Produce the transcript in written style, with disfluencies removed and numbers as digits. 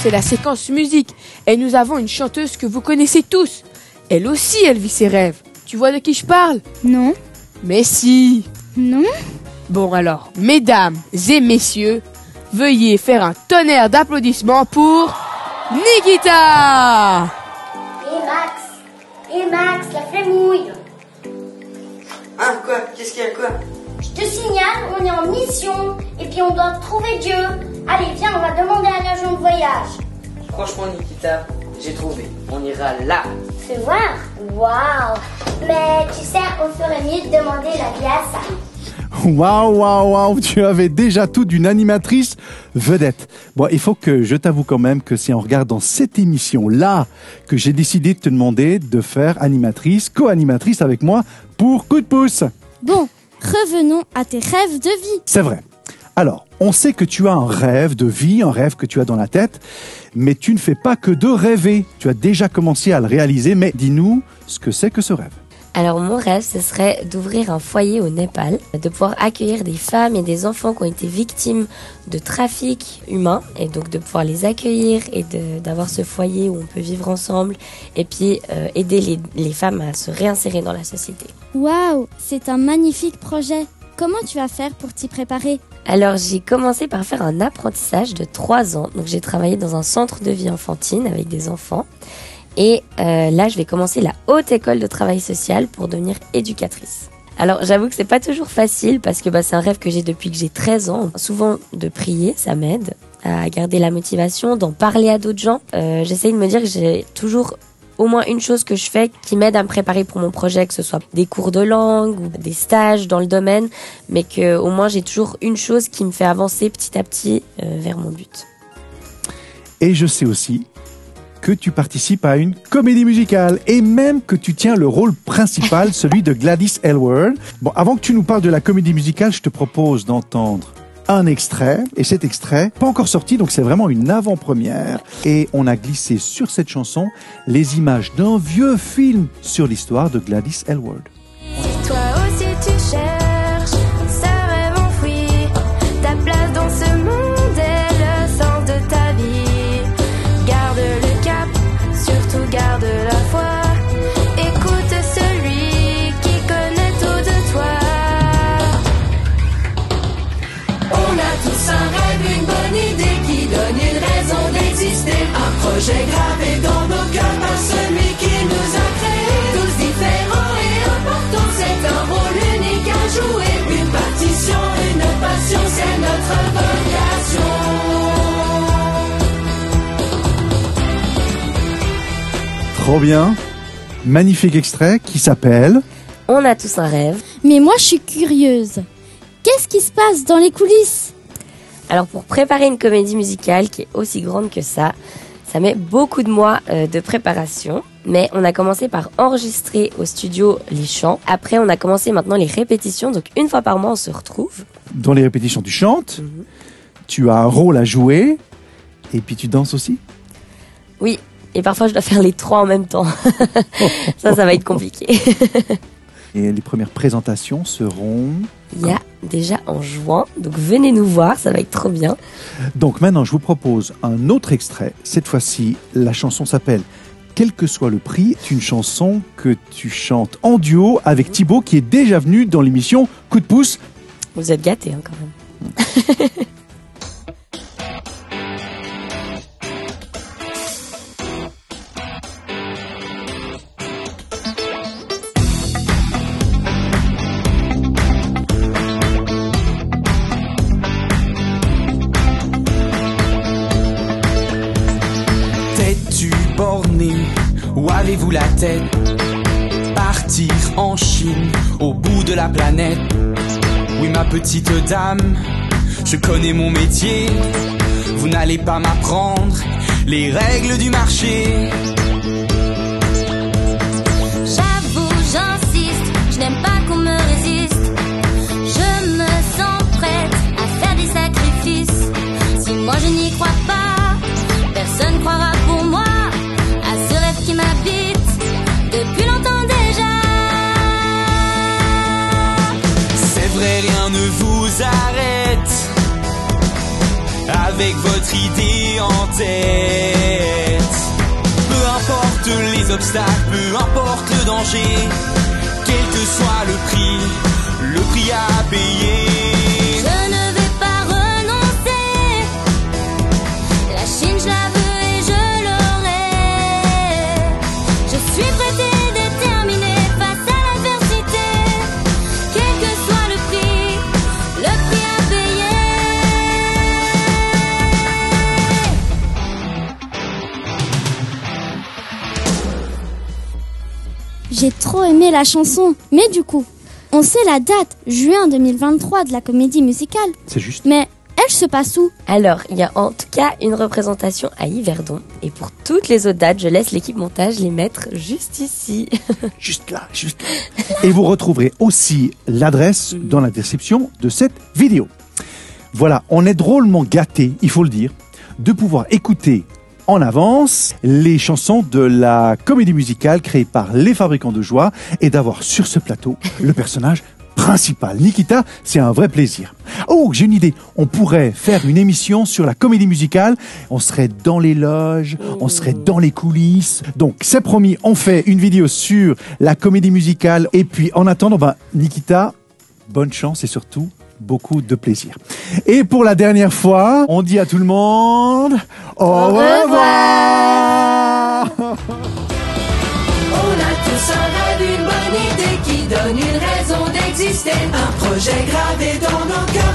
c'est la séquence musique. Et nous avons une chanteuse que vous connaissez tous. Elle aussi, elle vit ses rêves. Tu vois de qui je parle? Non. Mais si. Non. Bon alors, mesdames et messieurs, veuillez faire un tonnerre d'applaudissements pour Nikita. Et Max, la flémouille. Hein, quoi? Qu'est-ce qu'il y a, quoi? Je te signale, on est en mission, et puis on doit trouver Dieu. Allez, viens, on va demander à l'agent de voyage. Franchement, Nikita, j'ai trouvé. On ira là. Fais voir. Waouh. Mais tu sais, on ferait mieux de demander l'avis à ça. Waouh, tu avais déjà tout d'une animatrice vedette. Bon, il faut que je t'avoue quand même que c'est en regardant cette émission-là que j'ai décidé de te demander de faire animatrice, co-animatrice avec moi pour Coup de pouce. Bon, revenons à tes rêves de vie. C'est vrai. Alors, on sait que tu as un rêve de vie, un rêve que tu as dans la tête, mais tu ne fais pas que de rêver. Tu as déjà commencé à le réaliser, mais dis-nous ce que c'est que ce rêve. Alors mon rêve, ce serait d'ouvrir un foyer au Népal, de pouvoir accueillir des femmes et des enfants qui ont été victimes de trafic humain, et donc de pouvoir les accueillir et d'avoir ce foyer où on peut vivre ensemble, et puis aider les femmes à se réinsérer dans la société. Waouh, c'est un magnifique projet. Comment tu vas faire pour t'y préparer? Alors j'ai commencé par faire un apprentissage de 3 ans, donc j'ai travaillé dans un centre de vie enfantine avec des enfants. Et là, je vais commencer la haute école de travail social pour devenir éducatrice. Alors, j'avoue que c'est pas toujours facile parce que c'est un rêve que j'ai depuis que j'ai 13 ans. Souvent, de prier, ça m'aide à garder la motivation, d'en parler à d'autres gens. J'essaye de me dire que j'ai toujours au moins une chose que je fais qui m'aide à me préparer pour mon projet, que ce soit des cours de langue ou des stages dans le domaine, mais que au moins j'ai toujours une chose qui me fait avancer petit à petit vers mon but. Et je sais aussi que tu participes à une comédie musicale et même que tu tiens le rôle principal, celui de Gladys Aylward. Bon, avant que tu nous parles de la comédie musicale, je te propose d'entendre un extrait, et cet extrait, pas encore sorti, donc c'est vraiment une avant-première, et on a glissé sur cette chanson les images d'un vieux film sur l'histoire de Gladys Aylward. Si toi aussi tu cherches ce rêve enfoui, ta place dans ce monde est le sens de ta vie. Garde le cap, surtout garde la foi. Écoute celui qui connaît tout de toi. On a tous un rêve, une bonne idée qui donne une raison d'exister. Un projet gravé dans nos cœurs par celui qui nous a créés. Tous différents et importants, c'est un rôle unique à jouer. Une partition, une passion, c'est notre vocation. Trop bien. Magnifique extrait qui s'appelle... On a tous un rêve. Mais moi, je suis curieuse. Qu'est-ce qui se passe dans les coulisses? Alors pour préparer une comédie musicale qui est aussi grande que ça met beaucoup de mois de préparation. Mais on a commencé par enregistrer au studio les chants. Après, on a commencé maintenant les répétitions. Donc une fois par mois, on se retrouve. Dans les répétitions, tu chantes, tu as un rôle à jouer, et puis tu danses aussi? Oui, et parfois je dois faire les 3 en même temps. Ça va être compliqué. Et les premières présentations seront... Il y a déjà en juin, donc venez nous voir, ça va être trop bien. Donc maintenant, je vous propose un autre extrait. Cette fois-ci, la chanson s'appelle « Quel que soit le prix ». C'est une chanson que tu chantes en duo avec Thibaut, qui est déjà venu dans l'émission Coup de pouce. Vous êtes gâtés quand même. Où avez-vous la tête? Partir en Chine, au bout de la planète. Oui, ma petite dame, je connais mon métier. Vous n'allez pas m'apprendre les règles du marché. J'avoue, j'insiste, je n'aime pas qu'on me résiste. Je me sens prête à faire des sacrifices. Si moi je n'y crois pas, personne croira pour moi à ce rêve qui m'habite depuis longtemps déjà. C'est vrai, rien ne vous arrête. À avec votre idée en tête. Peu importe les obstacles, peu importe le danger, quel que soit le prix à payer. Je ne vais pas renoncer. La Chine, je la veux et je l'aurai. Je suis prête et déterminée face à l'adversité. Quel que soit le prix à payer. J'ai trop aimé la chanson, mais du coup, on sait la date, juin 2023 de la comédie musicale. C'est juste. Mais elle se passe où? Alors, il y a en tout cas une représentation à Yverdon. Et pour toutes les autres dates, je laisse l'équipe montage les mettre juste ici. Juste là, juste là. Et vous retrouverez aussi l'adresse dans la description de cette vidéo. Voilà, on est drôlement gâtés, il faut le dire, de pouvoir écouter en avance les chansons de la comédie musicale créée par les Fabricants de Joie et d'avoir sur ce plateau le personnage principal. Nikita, c'est un vrai plaisir. Oh, j'ai une idée. On pourrait faire une émission sur la comédie musicale. On serait dans les loges, on serait dans les coulisses. Donc, c'est promis, on fait une vidéo sur la comédie musicale. Et puis, en attendant, Nikita, bonne chance et surtout, beaucoup de plaisir. Et pour la dernière fois, on dit à tout le monde au revoir. On a tous un rêve, une bonne idée qui donne une raison d'exister. Un projet gravé dans nos cœurs.